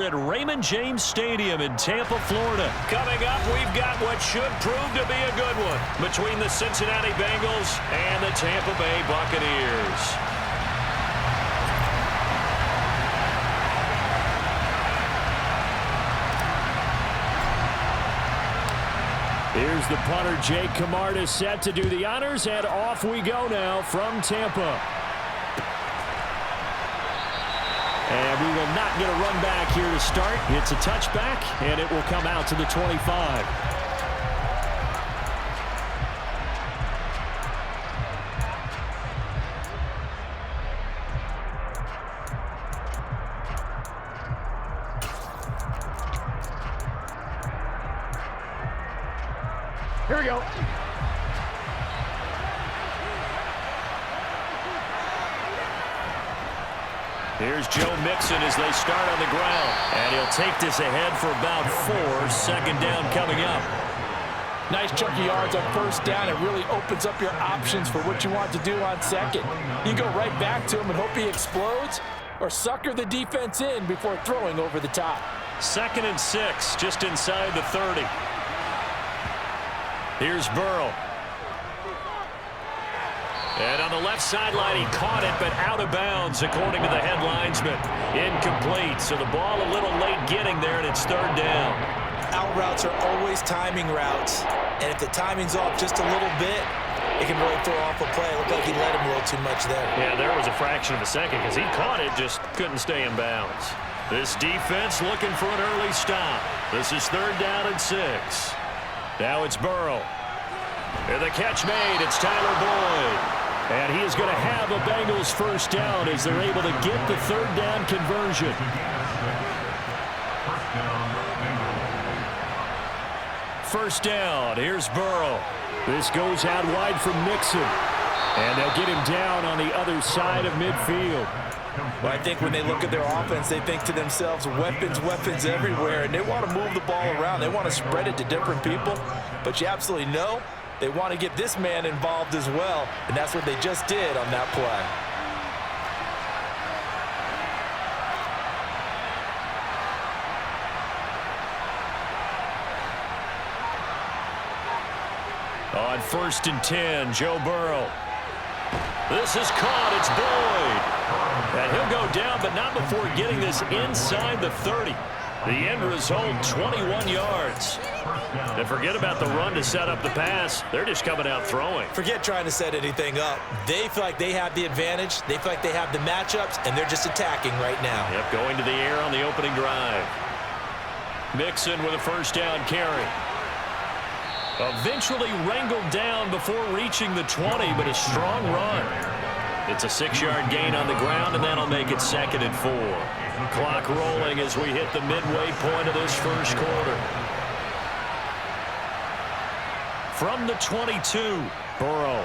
At Raymond James Stadium in Tampa, Florida. Coming up, we've got what should prove to be a good one between the Cincinnati Bengals and the Tampa Bay Buccaneers. Here's the punter, Jake Camarda, set to do the honors, and off we go now from Tampa. And we will not get a run back here to start. It's a touchback, and it will come out to the 25. Here we go. Here's Joe Mixon as they start on the ground. And he'll take this ahead for about 4. Second down coming up. Nice chunky yards on first down. It really opens up your options for what you want to do on second. You go right back to him and hope he explodes, or sucker the defense in before throwing over the top. 2nd and 6, just inside the 30. Here's Burrow. And on the left sideline, he caught it, but out of bounds, according to the head linesman. Incomplete, so the ball a little late getting there, and it's 3rd down. Out routes are always timing routes, and if the timing's off just a little bit, it can really throw off a play. It looked like he let him a little too much there. Yeah, there was a fraction of a second because he caught it, just couldn't stay in bounds. This defense looking for an early stop. This is 3rd down and 6. Now it's Burrow. And the catch made. It's Tyler Boyd. And he is going to have a Bengals first down as they're able to get the 3rd down conversion. First down. Here's Burrow. This goes out wide from Mixon. And they'll get him down on the other side of midfield. Well, I think when they look at their offense, they think to themselves, weapons, weapons everywhere, and they want to move the ball around. They want to spread it to different people, but you absolutely know they want to get this man involved as well, and that's what they just did on that play. On 1st and 10, Joe Burrow. This is caught. It's Boyd. And he'll go down, but not before getting this inside the 30. The end result, 21 yards. And forget about the run to set up the pass. They're just coming out throwing. Forget trying to set anything up. They feel like they have the advantage. They feel like they have the matchups, and they're just attacking right now. Yep, going to the air on the opening drive. Mixon with a first down carry. Eventually wrangled down before reaching the 20, but a strong run. It's a 6-yard gain on the ground, and that'll make it 2nd and 4. Clock rolling as we hit the midway point of this first quarter. From the 22, Burrow.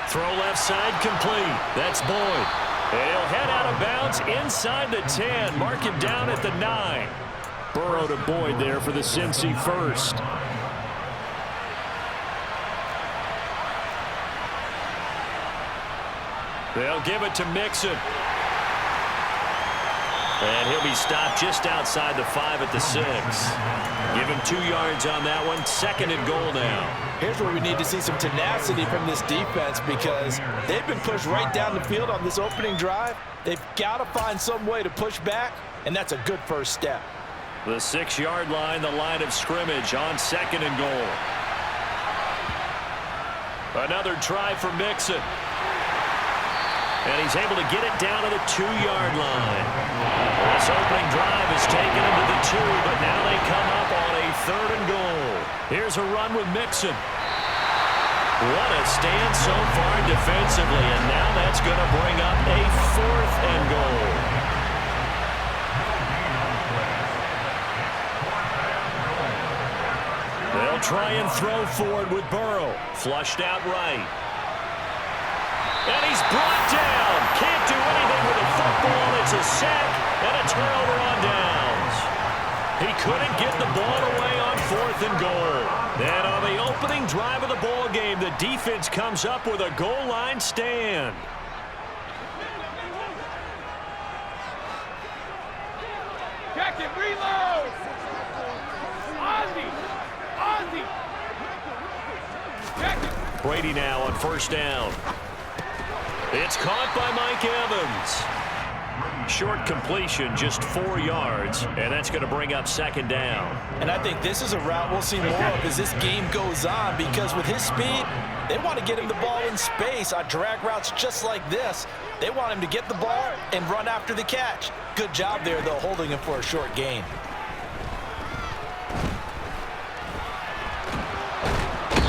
Throw left side complete. That's Boyd. He'll head out of bounds inside the 10. Mark him down at the 9. Burrow to Boyd there for the Cincy first. They'll give it to Mixon. And he'll be stopped just outside the 5 at the 6. Give him 2 yards on that one. 2nd and goal now. Here's where we need to see some tenacity from this defense because they've been pushed right down the field on this opening drive. They've got to find some way to push back, and that's a good first step. The 6-yard line, the line of scrimmage on 2nd and goal. Another try for Mixon. And he's able to get it down to the 2-yard line. This opening drive has taken him to the 2, but now they come up on a 3rd and goal. Here's a run with Mixon. What a stand so far defensively, and now that's going to bring up a 4th and goal. They'll try and throw forward with Burrow. Flushed out right. And he's brought down. Can't do anything with the football. It's a sack and a turnover on downs. He couldn't get the ball away on 4th and goal. And on the opening drive of the ball game, the defense comes up with a goal line stand. Jack him. reload! Ozzy! Ozzy! Check it! Brady now on first down. It's caught by Mike Evans. Short completion, just 4 yards, and that's going to bring up second down. And I think this is a route we'll see more of as this game goes on, because with his speed, they want to get him the ball in space on drag routes just like this. They want him to get the ball and run after the catch. Good job there, though, holding him for a short gain.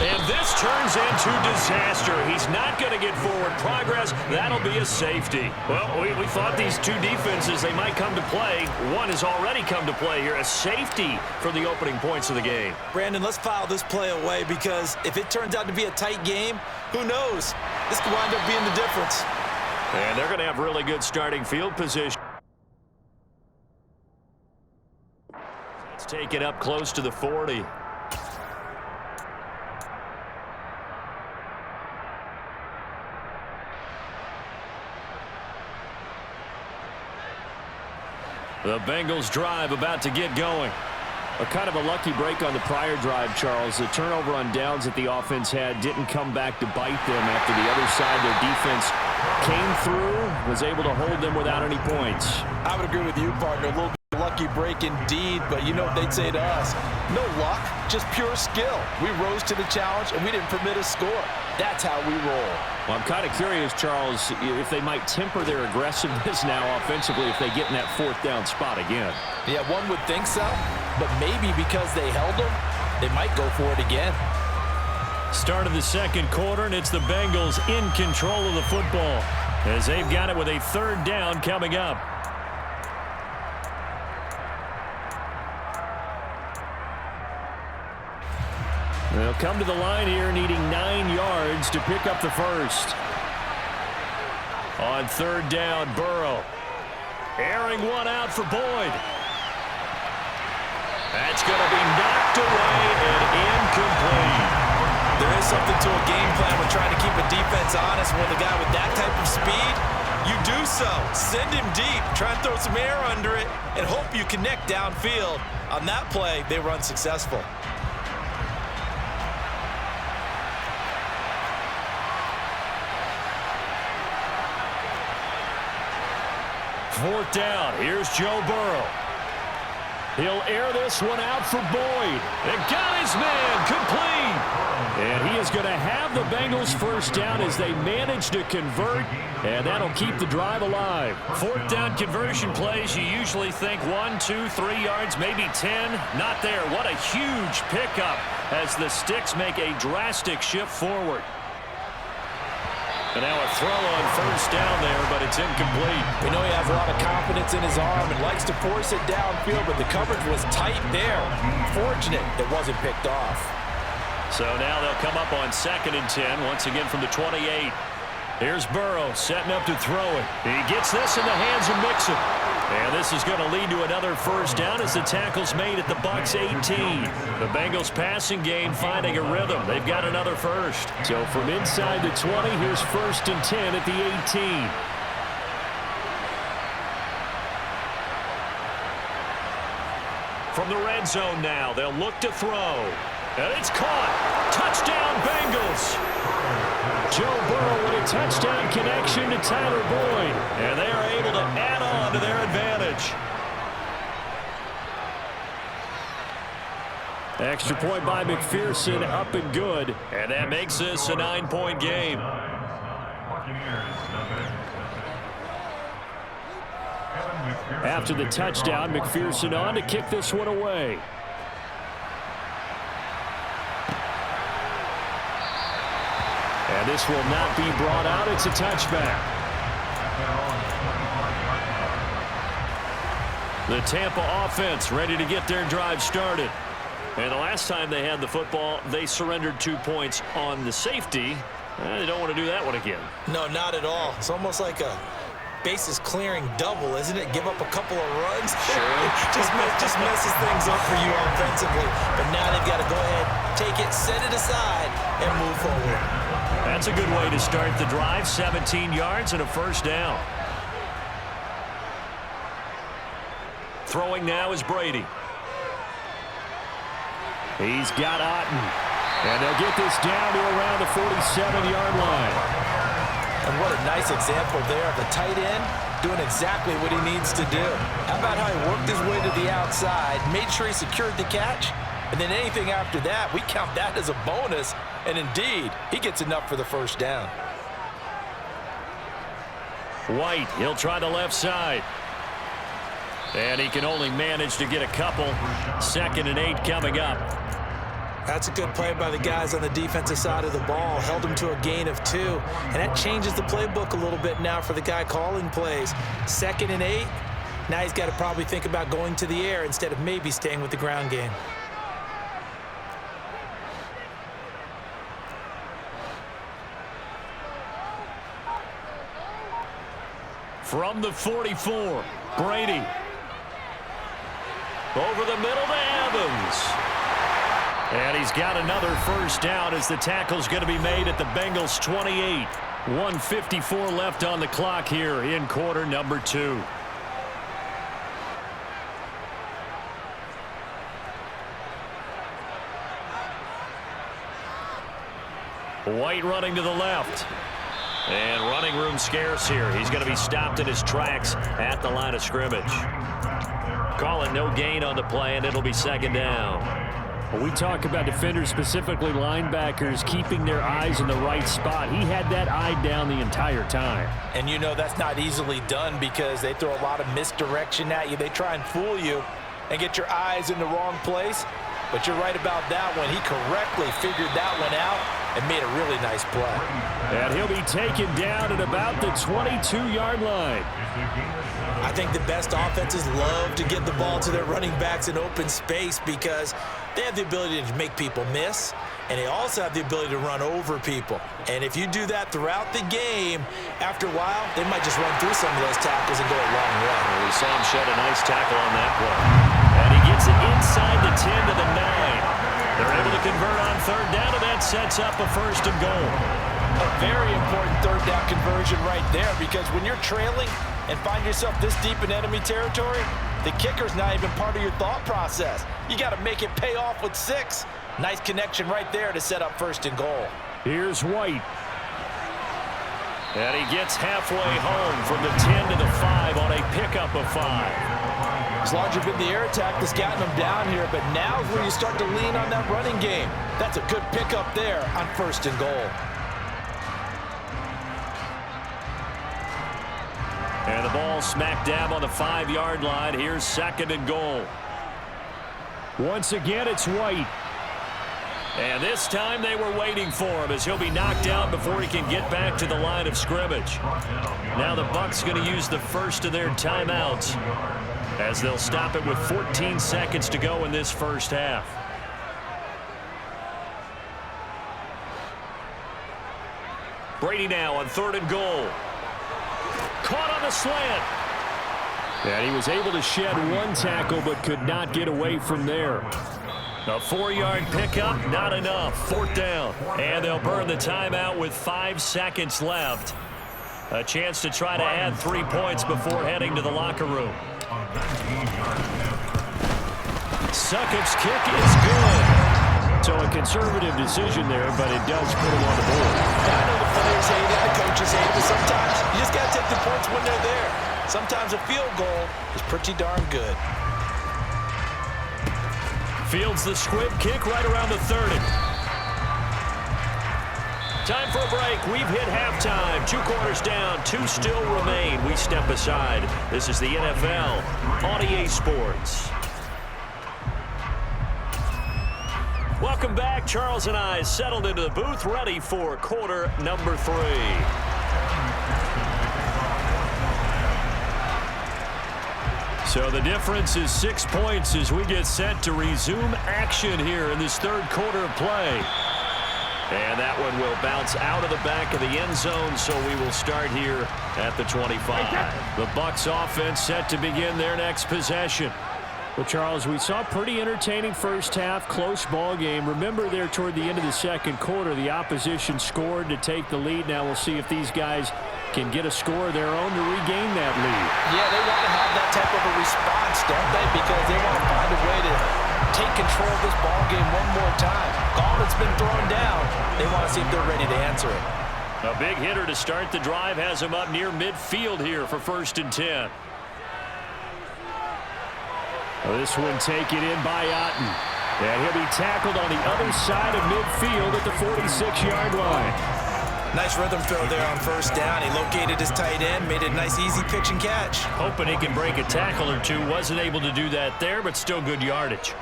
And this turns into disaster. He's not going to get forward progress. That'll be a safety. Well, we thought these two defenses, they might come to play. One has already come to play here. A safety for the opening points of the game. Brandon, let's file this play away, because if it turns out to be a tight game, who knows? This could wind up being the difference. And they're going to have really good starting field position. Let's take it up close to the 40. The Bengals drive about to get going. A kind of a lucky break on the prior drive, Charles. The turnover on downs that the offense had didn't come back to bite them after the other side. Their defense came through, was able to hold them without any points. I would agree with you, partner. A little bit lucky break indeed, but you know what they'd say to us. No luck, just pure skill. We rose to the challenge, and we didn't permit a score. That's how we roll. Well, I'm kind of curious, Charles, if they might temper their aggressiveness now offensively if they get in that fourth down spot again. Yeah, one would think so, but maybe because they held them, they might go for it again. Start of the second quarter, and it's the Bengals in control of the football as they've got it with a third down coming up. They'll come to the line here needing 9 yards to pick up the first. On third down, Burrow. Airing one out for Boyd. That's going to be knocked away and incomplete. There is something to a game plan with trying to keep a defense honest. With a guy with that type of speed, you do so. Send him deep, try and throw some air under it, and hope you connect downfield. On that play, they were unsuccessful. Fourth down. Here's Joe Burrow. He'll air this one out for Boyd. And got his man complete. And he is going to have the Bengals first down as they manage to convert. And that'll keep the drive alive. Fourth down conversion plays, you usually think 1, 2, 3 yards, maybe 10. Not there. What a huge pickup as the Sticks make a drastic shift forward. And now a throw on first down there, but it's incomplete. We know he has a lot of confidence in his arm and likes to force it downfield, but the coverage was tight there. Fortunate it wasn't picked off. So now they'll come up on 2nd and 10, once again from the 28. Here's Burrow setting up to throw it. He gets this in the hands of Mixon. And this is going to lead to another first down as the tackle's made at the Bucs 18. The Bengals passing game finding a rhythm. They've got another first. So from inside the 20, here's 1st and 10 at the 18. From the red zone now, they'll look to throw. And it's caught. Touchdown, Bengals. Joe Burrow with a touchdown connection to Tyler Boyd. And they are able to add on to their advantage. Extra point by McPherson, up and good. And that makes this a 9-point game. After the touchdown, McPherson on to kick this one away. And this will not be brought out. It's a touchback. The Tampa offense ready to get their drive started. And the last time they had the football, they surrendered 2 points on the safety. They don't want to do that one again. No, not at all. It's almost like a bases clearing double, isn't it? Give up a couple of runs. Sure. just messes things up for you offensively. But now they've got to go ahead, take it, set it aside, and move forward. That's a good way to start the drive. 17 yards and a first down. Throwing now is Brady. He's got Otten. And they'll get this down to around the 47-yard line. And what a nice example there of the tight end doing exactly what he needs to do. How about how he worked his way to the outside, made sure he secured the catch, and then anything after that, we count that as a bonus. And indeed, he gets enough for the first down. White, he'll try the left side. And he can only manage to get a couple. 2nd and 8 coming up. That's a good play by the guys on the defensive side of the ball. Held him to a gain of 2. And that changes the playbook a little bit now for the guy calling plays. 2nd and 8. Now he's got to probably think about going to the air instead of maybe staying with the ground game. From the 44, Brady. Over the middle to Evans. And he's got another first down as the tackle's going to be made at the Bengals 28. 1:54 left on the clock here in quarter number 2. White running to the left. And running room scarce here. He's going to be stopped in his tracks at the line of scrimmage. Calling no gain on the play, and it'll be 2nd down. When we talk about defenders, specifically linebackers, keeping their eyes in the right spot, he had that eye down the entire time. And you know that's not easily done because they throw a lot of misdirection at you. They try and fool you and get your eyes in the wrong place. But you're right about that one. He correctly figured that one out and made a really nice play. And he'll be taken down at about the 22-yard line. I think the best offenses love to get the ball to their running backs in open space because they have the ability to make people miss, and they also have the ability to run over people. And if you do that throughout the game, after a while, they might just run through some of those tackles and go a long way. Well, we saw him shed a nice tackle on that play. And he gets it inside the 10 to the 9. They're able to convert on 3rd down, and that sets up a 1st and goal. A very important 3rd down conversion right there because when you're trailing and find yourself this deep in enemy territory, the kicker's not even part of your thought process. You got to make it pay off with 6. Nice connection right there to set up 1st and goal. Here's White. And he gets halfway home from the 10 to the 5 on a pickup of 5. It's larger been the air attack that's gotten them down here, but now is where you start to lean on that running game. That's a good pickup there on 1st and goal. And the ball smack dab on the 5-yard line. Here's 2nd and goal. Once again, it's White. And this time they were waiting for him as he'll be knocked out before he can get back to the line of scrimmage. Now the Bucs going to use the first of their timeouts as they'll stop it with 14 seconds to go in this first half. Brady now on 3rd and goal. Caught on the slant. And he was able to shed one tackle but could not get away from there. A 4-yard pickup, not enough. 4th down. And they'll burn the timeout with 5 seconds left. A chance to try to add 3 points before heading to the locker room. Suckups' kick is good. So a conservative decision there, but it does put him on the board. I know the players hate it, the coaches hate it, but sometimes you just got to take the points when they're there. Sometimes a field goal is pretty darn good. Fields the squib kick right around the 30. Time for a break. We've hit halftime. 2 quarters down. 2 still remain. We step aside. This is the NFL on EA Sports. Welcome back. Charles and I settled into the booth, ready for quarter number 3. So the difference is 6 points as we get set to resume action here in this 3rd quarter of play. And that one will bounce out of the back of the end zone, so we will start here at the 25. The Bucs offense set to begin their next possession. Well, Charles, we saw a pretty entertaining first half, close ball game. Remember there toward the end of the 2nd quarter, the opposition scored to take the lead. Now we'll see if these guys can get a score of their own to regain that lead. Yeah, they want to have that type of a response, don't they? Because they want to find a way to take control of this ball game one more time. Gauntlet's been thrown down. They want to see if they're ready to answer it. A big hitter to start the drive has him up near midfield here for 1st and 10. This one taken in by Otten. And he'll be tackled on the other side of midfield at the 46-yard line. Nice rhythm throw there on 1st down. He located his tight end, made it a nice easy pitch and catch. Hoping he can break a tackle or two. Wasn't able to do that there, but still good yardage.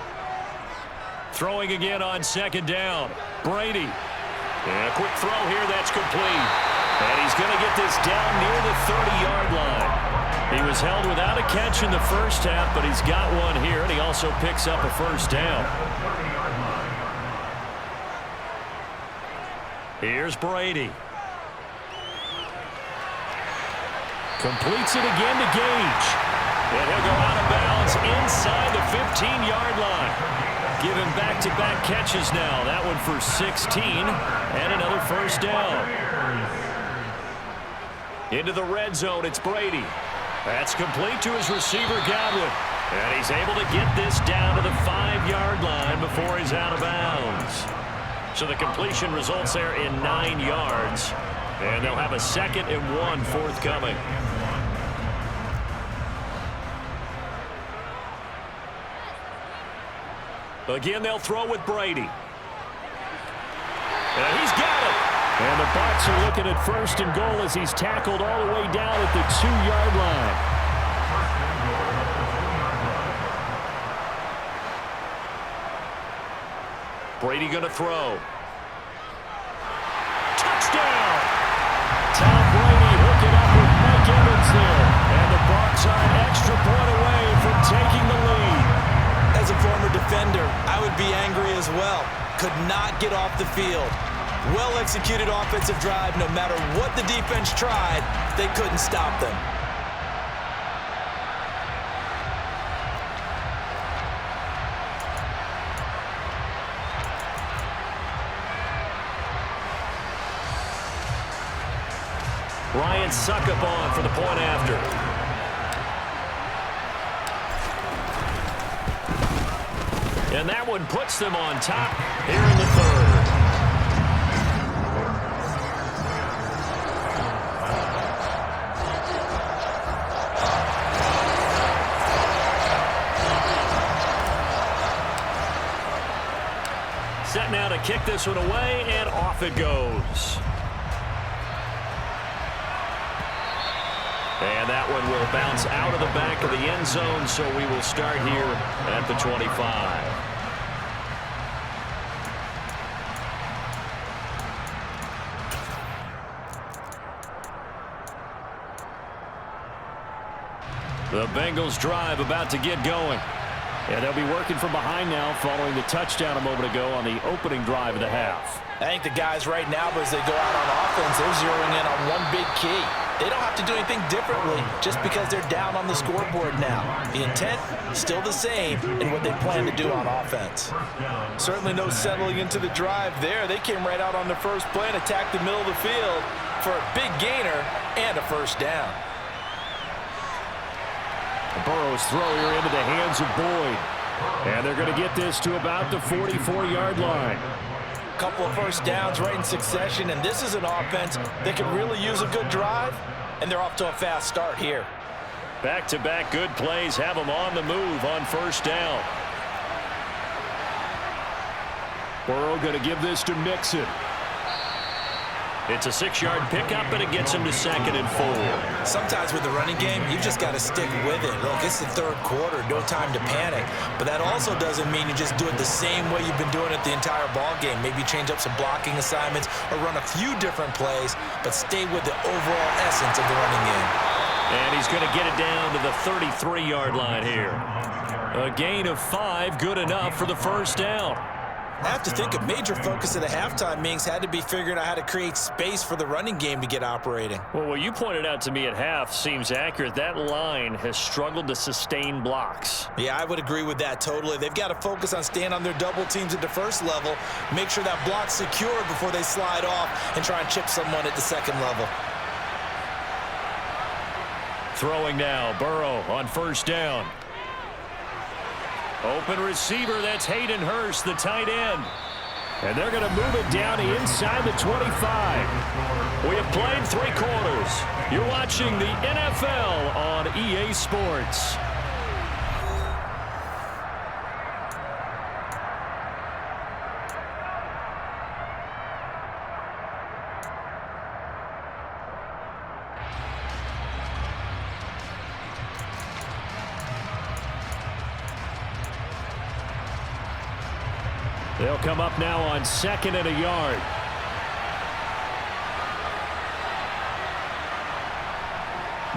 Throwing again on 2nd down. Brady. And a quick throw here, that's complete. And he's going to get this down near the 30-yard line. He was held without a catch in the first half, but he's got one here, and he also picks up a 1st down. Here's Brady. Completes it again to Gage. And he'll go out of bounds inside the 15-yard line. Give him back-to-back catches now. That one for 16 and another 1st down. Into the red zone, it's Brady. That's complete to his receiver, Godwin. And he's able to get this down to the 5-yard line before he's out of bounds. So the completion results there in 9 yards. And they'll have a 2nd and 1 forthcoming. Again, they'll throw with Brady. And he's got it. And the Bucs are looking at 1st and goal as he's tackled all the way down at the 2-yard line. Brady going to throw. Touchdown! Tom Brady hooking up with Mike Evans there. And the Bucs are an extra point away from taking the lead. As a former defender, I would be angry as well. Could not get off the field. Well-executed offensive drive. No matter what the defense tried, they couldn't stop them. Ryan Suckup on for the point after. And that one puts them on top here in the 3rd. Set now to kick this one away, and off it goes. And that one will bounce out of the back of the end zone, so we will start here at the 25. The Bengals drive about to get going. And they'll be working from behind now following the touchdown a moment ago on the opening drive of the half. I think the guys right now, as they go out on offense, they're zeroing in on one big key. They don't have to do anything differently just because they're down on the scoreboard now. The intent, still the same in what they plan to do on offense. Certainly no settling into the drive there. They came right out on the first play and attacked the middle of the field for a big gainer and a 1st down. Burrow's throw here into the hands of Boyd. And they're going to get this to about the 44-yard line. Couple of 1st downs right in succession, and this is an offense that could really use a good drive, and they're off to a fast start here. Back-to-back good plays have them on the move on 1st down. Burrow going to give this to Mixon. It's a 6-yard pickup, and it gets him to 2nd and 4. Sometimes with the running game, you just got to stick with it. Look, it's the 3rd quarter, no time to panic. But that also doesn't mean you just do it the same way you've been doing it the entire ball game. Maybe change up some blocking assignments or run a few different plays, but stay with the overall essence of the running game. And he's going to get it down to the 33-yard line here. A gain of 5, good enough for the 1st down. I have to think a major focus of the halftime meetings had to be figuring out how to create space for the running game to get operating. Well, what you pointed out to me at half seems accurate. That line has struggled to sustain blocks. Yeah, I would agree with that totally. They've got to focus on staying on their double teams at the 1st level, make sure that block's secured before they slide off and try and chip someone at the 2nd level. Throwing now, Burrow on first down. Open receiver, that's Hayden Hurst, the tight end. And they're going to move it down inside the 25. We have played 3 quarters. You're watching the NFL on EA Sports. They'll come up now on 2nd and a yard.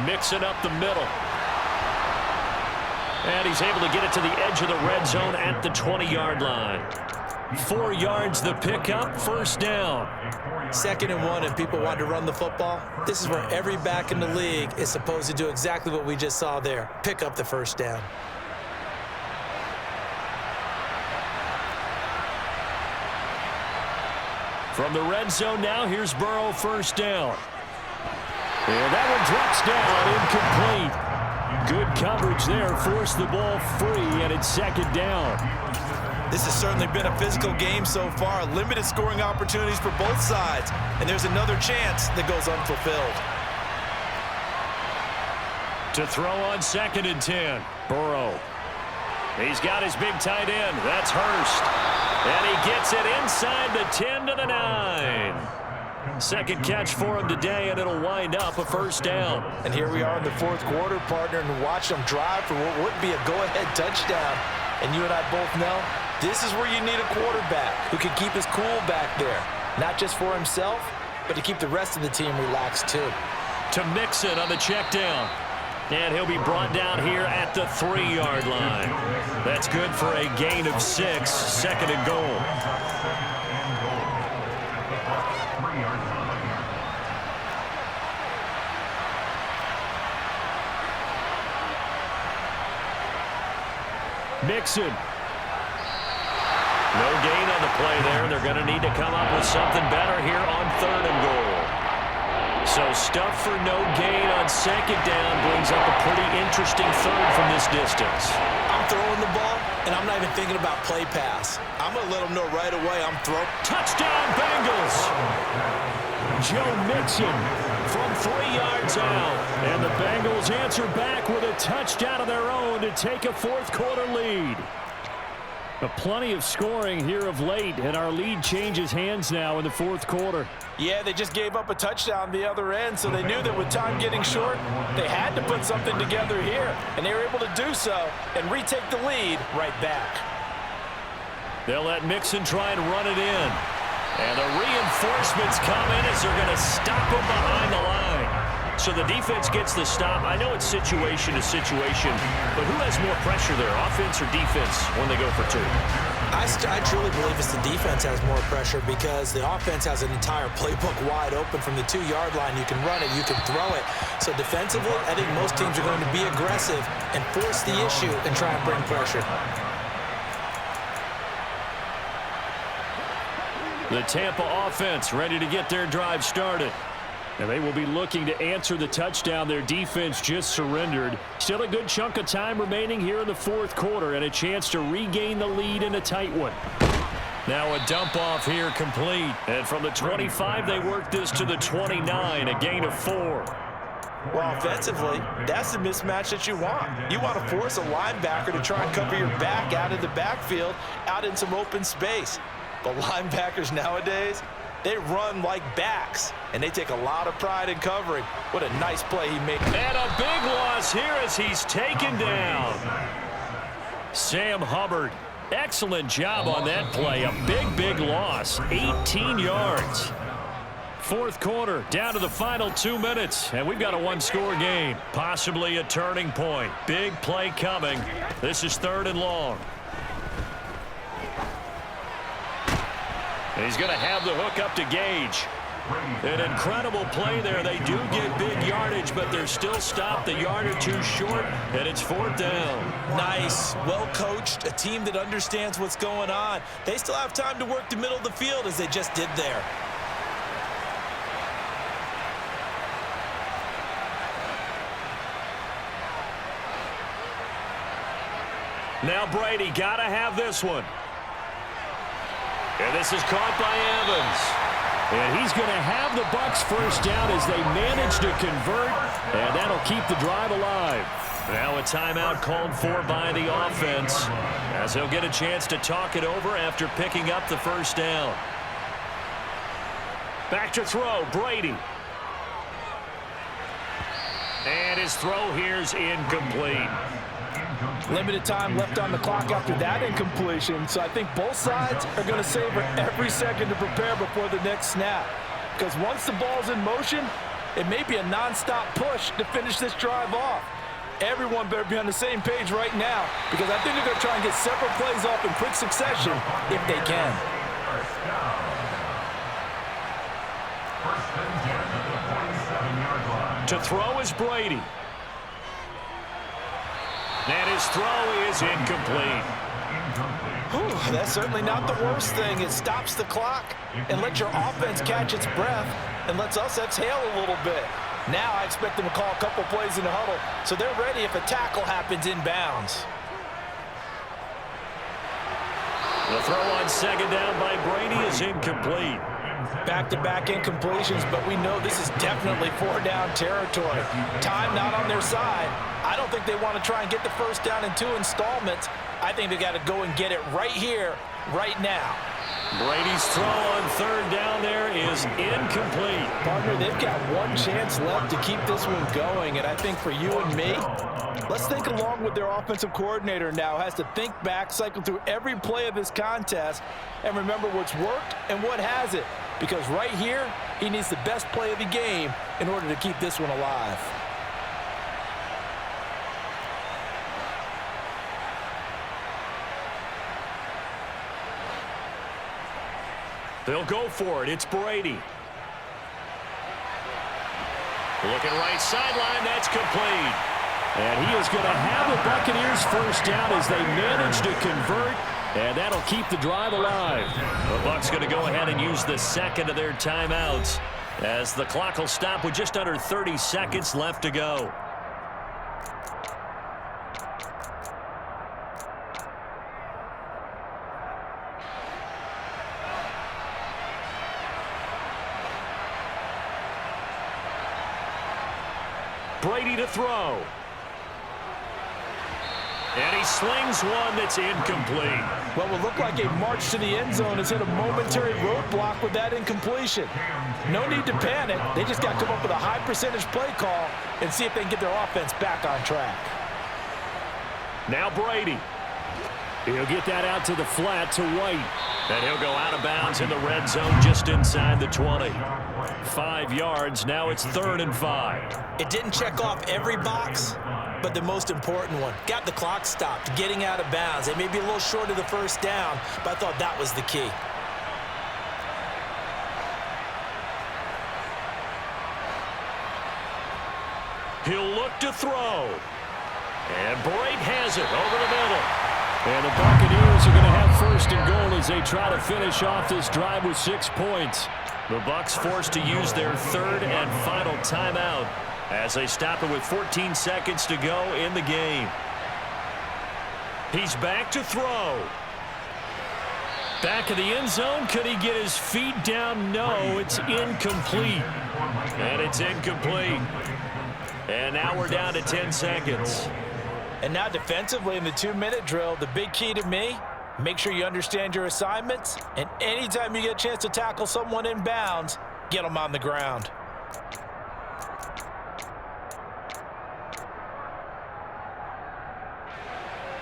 Mixing up the middle. And he's able to get it to the edge of the red zone at the 20-yard line. 4 yards the pickup, first down. 2nd and 1, and people want to run the football. This is where every back in the league is supposed to do exactly what we just saw there. Pick up the first down. From the red zone now, here's Burrow, first down. And that one drops down, incomplete. Good coverage there, forced the ball free, and it's 2nd down. This has certainly been a physical game so far. Limited scoring opportunities for both sides, and there's another chance that goes unfulfilled. To throw on 2nd and 10, Burrow. He's got his big tight end, that's Hurst. And he gets it inside the 10 to the 9. Second catch for him today, and it'll wind up a first down. And here we are in the 4th quarter, partner, and watch them drive for what would be a go-ahead touchdown. And you and I both know this is where you need a quarterback who can keep his cool back there. Not just for himself, but to keep the rest of the team relaxed too. To Mixon on the check down. And he'll be brought down here at the 3-yard line. That's good for a gain of 6, 2nd and goal. Mixon. No gain on the play there. They're going to need to come up with something better here on 3rd and goal. So stuff for no gain on 2nd down brings up a pretty interesting 3rd from this distance. I'm throwing the ball, and I'm not even thinking about play pass. I'm going to let them know right away I'm throwing. Touchdown, Bengals! Joe Mixon from 3 yards out. And the Bengals answer back with a touchdown of their own to take a 4th quarter lead. Plenty of scoring here of late, and our lead changes hands now in the 4th quarter. Yeah, they just gave up a touchdown the other end, so they knew that with time getting short, they had to put something together here, and they were able to do so and retake the lead right back. They'll let Mixon try and run it in. And the reinforcements come in as they're going to stop him behind the line. So the defense gets the stop. I know it's situation to situation, but who has more pressure there, offense or defense, when they go for 2? I truly believe it's the defense has more pressure because the offense has an entire playbook wide open from the 2-yard line. You can run it, you can throw it. So defensively, I think most teams are going to be aggressive and force the issue and try and bring pressure. The Tampa offense ready to get their drive started. And they will be looking to answer the touchdown their defense just surrendered. Still a good chunk of time remaining here in the 4th quarter and a chance to regain the lead in a tight one. Now a dump off here complete. And from the 25, they work this to the 29, a gain of 4. Well, offensively, that's the mismatch that you want. You want to force a linebacker to try and cover your back out of the backfield, out in some open space. But linebackers nowadays, they run like backs, and they take a lot of pride in covering. What a nice play he made. And a big loss here as he's taken down. Sam Hubbard, excellent job on that play. A big loss, 18 yards. 4th quarter, down to the final 2 minutes, and we've got a 1-score game. Possibly a turning point. Big play coming. This is 3rd and long. He's going to have the hook up to Gage. An incredible play there. They do get big yardage, but they're still stopped a yard or 2 short, and it's 4th down. Nice. Well coached. A team that understands what's going on. They still have time to work the middle of the field as they just did there. Now Brady got to have this one. And this is caught by Evans. And he's going to have the Bucs first down as they manage to convert, and that'll keep the drive alive. Now a timeout called for by the offense, as he'll get a chance to talk it over after picking up the first down. Back to throw, Brady. And his throw here's incomplete. Limited time left on the clock after that incompletion, so I think both sides are going to savor every second to prepare before the next snap. Because once the ball's in motion, it may be a nonstop push to finish this drive off. Everyone better be on the same page right now, because I think they're going to try and get several plays off in quick succession if they can. To throw is Brady. And his throw is incomplete. Whew, that's certainly not the worst thing. It stops the clock and lets your offense catch its breath and lets us exhale a little bit. Now I expect them to call a couple plays in the huddle, so they're ready if a tackle happens inbounds. The throw on second down by Brady is incomplete. Back-to-back incompletions, but we know this is definitely four-down territory. Time not on their side. I don't think they want to try and get the first down in 2 installments. I think they got to go and get it right here, right now. Brady's throw on third down there is incomplete. Partner, they've got one chance left to keep this one going, and I think for you and me, let's think along with their offensive coordinator now. Has to think back, cycle through every play of this contest, and remember what's worked and what hasn't. Because right here, he needs the best play of the game in order to keep this one alive. They'll go for it. It's Brady. Looking right sideline. That's complete. And he is going to have the Buccaneers first down as they manage to convert, and that'll keep the drive alive. The Bucs going to go ahead and use the second of their timeouts as the clock will stop with just under 30 seconds left to go. Brady to throw. And he slings one that's incomplete. What will look like a march to the end zone has hit a momentary roadblock with that incompletion. No need to panic. They just got to come up with a high percentage play call and see if they can get their offense back on track. Now Brady. He'll get that out to the flat to White. And he'll go out of bounds in the red zone just inside the 20. 5 yards. Now it's 3rd and 5. It didn't check off every box, but the most important one. Got the clock stopped, getting out of bounds. They may be a little short of the first down, but I thought that was the key. He'll look to throw. And Brake has it over the middle. And the Buccaneers are going to have 1st and goal as they try to finish off this drive with 6 points. The Bucs forced to use their 3rd and final timeout as they stop it with 14 seconds to go in the game. He's back to throw. Back of the end zone. Could he get his feet down? No, it's incomplete. And it's incomplete. And now we're down to 10 seconds. And now defensively in the 2-minute drill, the big key to me, make sure you understand your assignments, and anytime you get a chance to tackle someone in bounds, get them on the ground.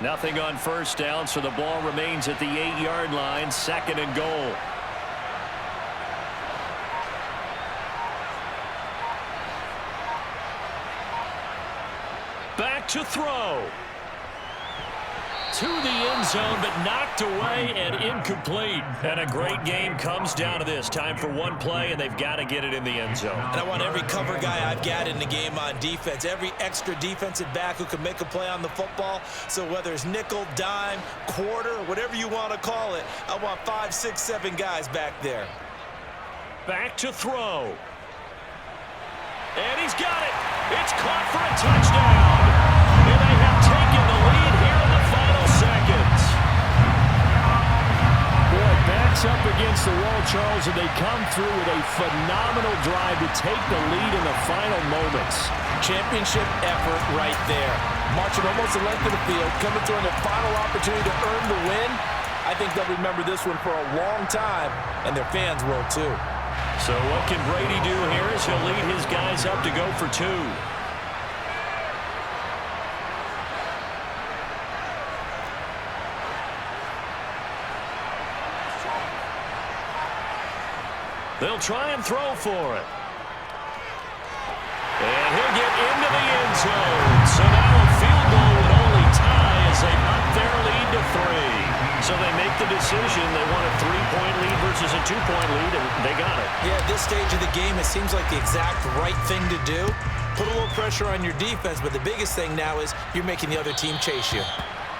Nothing on first down, so the ball remains at the 8-yard line, 2nd and goal. Back to throw. To the end zone, but knocked away and incomplete. And a great game comes down to this. Time for one play, and they've got to get it in the end zone. And I want every cover guy I've got in the game on defense, every extra defensive back who can make a play on the football. So whether it's nickel, dime, quarter, whatever you want to call it, I want 5, 6, 7 guys back there. Back to throw. And he's got it. It's caught for a touchdown. And they have taken the lead here in the final seconds. backs up against the wall, Charles, and they come through with a phenomenal drive to take the lead in the final moments. Championship effort right there. Marching almost the length of the field, coming through in their final opportunity to earn the win. I think they'll remember this one for a long time, and their fans will too. So what can Brady do here as he'll lead his guys up to go for 2? They'll try and throw for it. And he'll get into the end zone. So now a field goal would only tie as they up their lead to 3. So they make the decision. They want a 3-point lead versus a 2-point lead, and they got it. Yeah, at this stage of the game, it seems like the exact right thing to do. Put a little pressure on your defense, but the biggest thing now is you're making the other team chase you.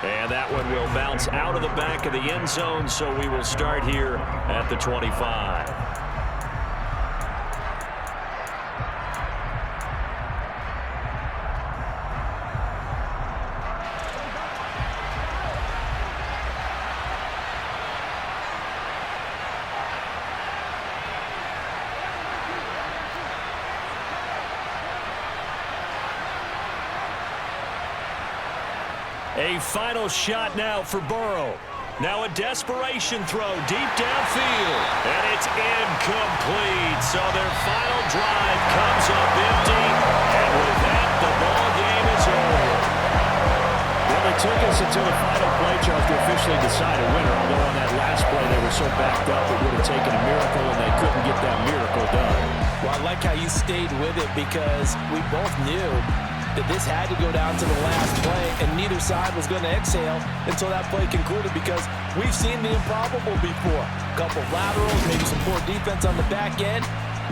And that one will bounce out of the back of the end zone, so we will start here at the 25. A final shot now for Burrow. Now a desperation throw deep downfield. And it's incomplete. So their final drive comes up empty. And with that, the ball game is over. Well, it took us until the final play, Charles, to officially decide a winner. Although on that last play, they were so backed up, it would have taken a miracle, and they couldn't get that miracle done. Well, I like how you stayed with it because we both knew that this had to go down to the last play, and neither side was going to exhale until that play concluded because we've seen the improbable before. A couple of laterals, maybe some poor defense on the back end.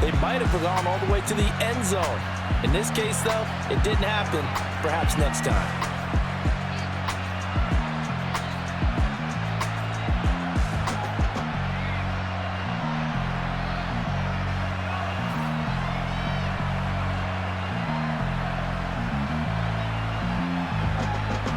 They might have gone all the way to the end zone. In this case, though, it didn't happen. Perhaps next time.